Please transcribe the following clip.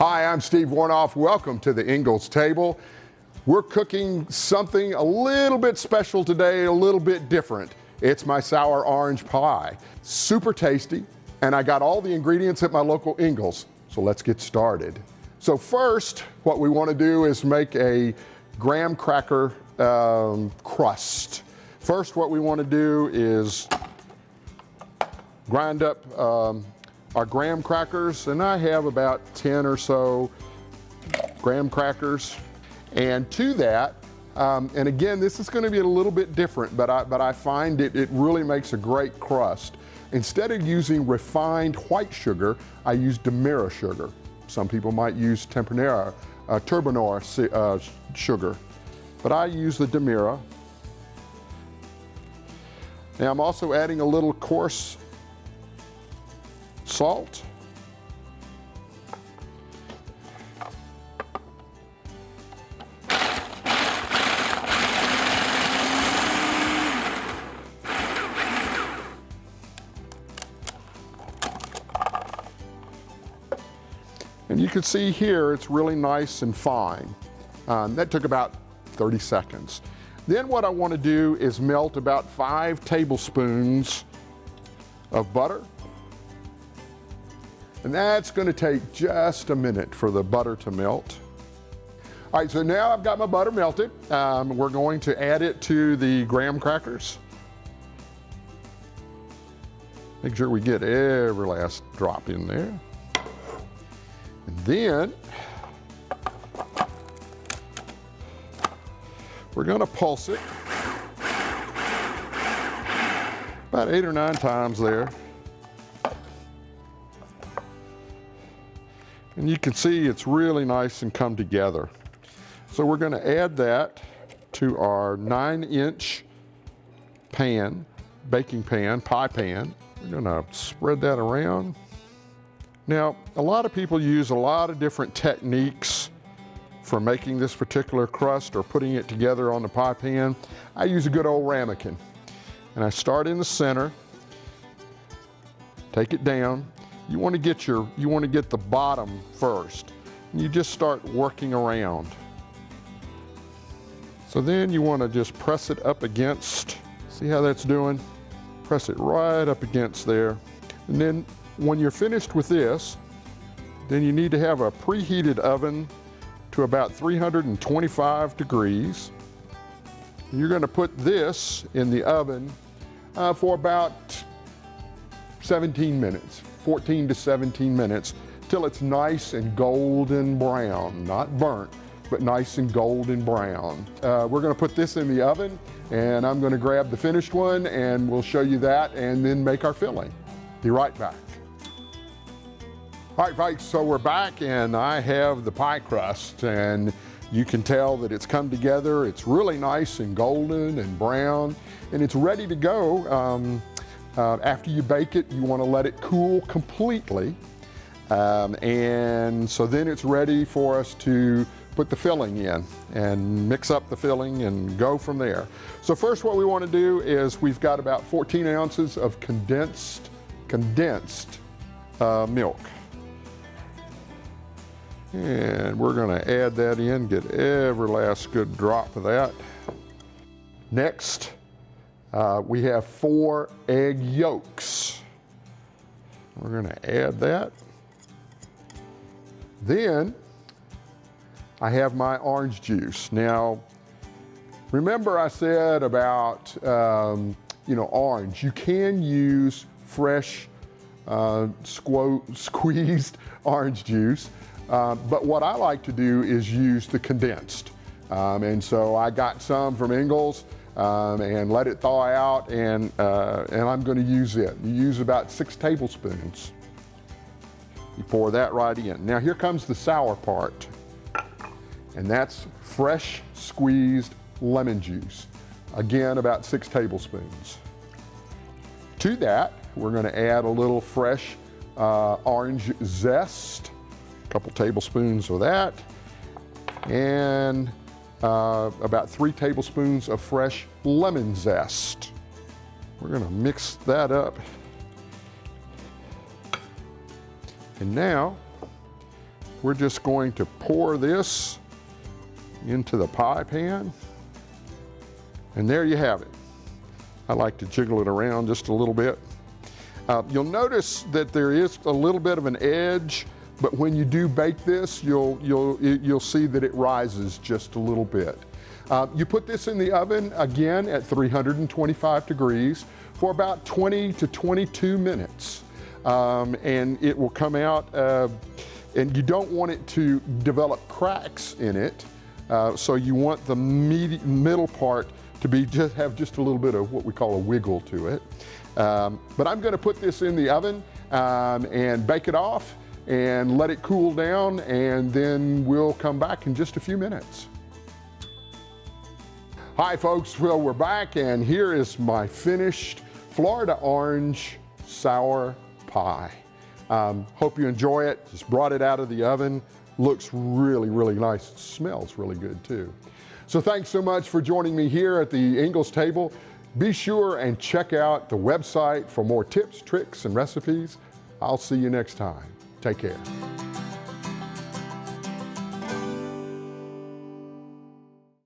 Hi, I'm Steve Woronoff. Welcome to the Ingles table. We're cooking something a little bit special today, a little bit different. It's my sour orange pie. Super tasty, and I got all the ingredients at my local Ingles. So let's get started. So first, what we want to do is make a graham cracker crust. First, what we want to do is grind up our graham crackers, and I have about 10 or so graham crackers. And to that, and again, this is going to be a little bit different, but I find it really makes a great crust. Instead of using refined white sugar, I use Demerara sugar. Some people might use Turbinor sugar, but I use the Demerara. Now I'm also adding a little coarse salt. And you can see here it's really nice and fine. That took about 30 seconds. Then what I want to do is melt about 5 tablespoons of butter. And that's going to take just a minute for the butter to melt. All right, so now I've got my butter melted. We're going to add it to the graham crackers. Make sure we get every last drop in there. And then we're going to pulse it about 8 or 9 times there. And you can see it's really nice and come together. So we're going to add that to our 9-inch pan, baking pan, pie pan. We're going to spread that around. Now, a lot of people use a lot of different techniques for making this particular crust or putting it together on the pie pan. I use a good old ramekin. And I start in the center, take it down. You want to get the bottom first. And you just start working around. So then you want to just press it up against, see how that's doing? Press it right up against there. And then when you're finished with this, then you need to have a preheated oven to about 325 degrees. And you're going to put this in the oven for about 17 minutes. 14 to 17 minutes till it's nice and golden brown, not burnt, but nice and golden brown. We're going to put this in the oven, and I'm going to grab the finished one and we'll show you that and then make our filling. Be right back. All right, folks, so we're back and I have the pie crust, and you can tell that it's come together. It's really nice and golden and brown, and it's ready to go. After you bake it, you want to let it cool completely. And so then it's ready for us to put the filling in and mix up the filling and go from there. So first what we want to do is we've got about 14 ounces of condensed milk. And we're going to add that in, get every last good drop of that. Next, we have 4 egg yolks. We're going to add that. Then I have my orange juice. Now, remember I said about orange. You can use fresh squeezed orange juice, but what I like to do is use the condensed. And so I got some from Ingles. And let it thaw out, and I'm going to use it. You use about 6 tablespoons. You pour that right in. Now here comes the sour part, and that's fresh squeezed lemon juice. Again, about 6 tablespoons. To that, we're going to add a little fresh orange zest, a couple tablespoons of that, and about 3 tablespoons of fresh lemon zest. We're going to mix that up. And now we're just going to pour this into the pie pan. And there you have it. I like to jiggle it around just a little bit. You'll notice that there is a little bit of an edge, but when you do bake this, you'll see that it rises just a little bit. You put this in the oven again at 325 degrees for about 20 to 22 minutes. And it will come out, and you don't want it to develop cracks in it. So you want the middle part to be have just a little bit of what we call a wiggle to it. But I'm going to put this in the oven and bake it off and let it cool down, and then we'll come back in just a few minutes. Hi folks, well, we're back, and here is my finished Florida orange sour pie. Hope you enjoy it. Just brought it out of the oven. Looks really, really nice. It smells really good too. So thanks so much for joining me here at the Ingles table. Be sure and check out the website for more tips, tricks, and recipes. I'll see you next time. Take care.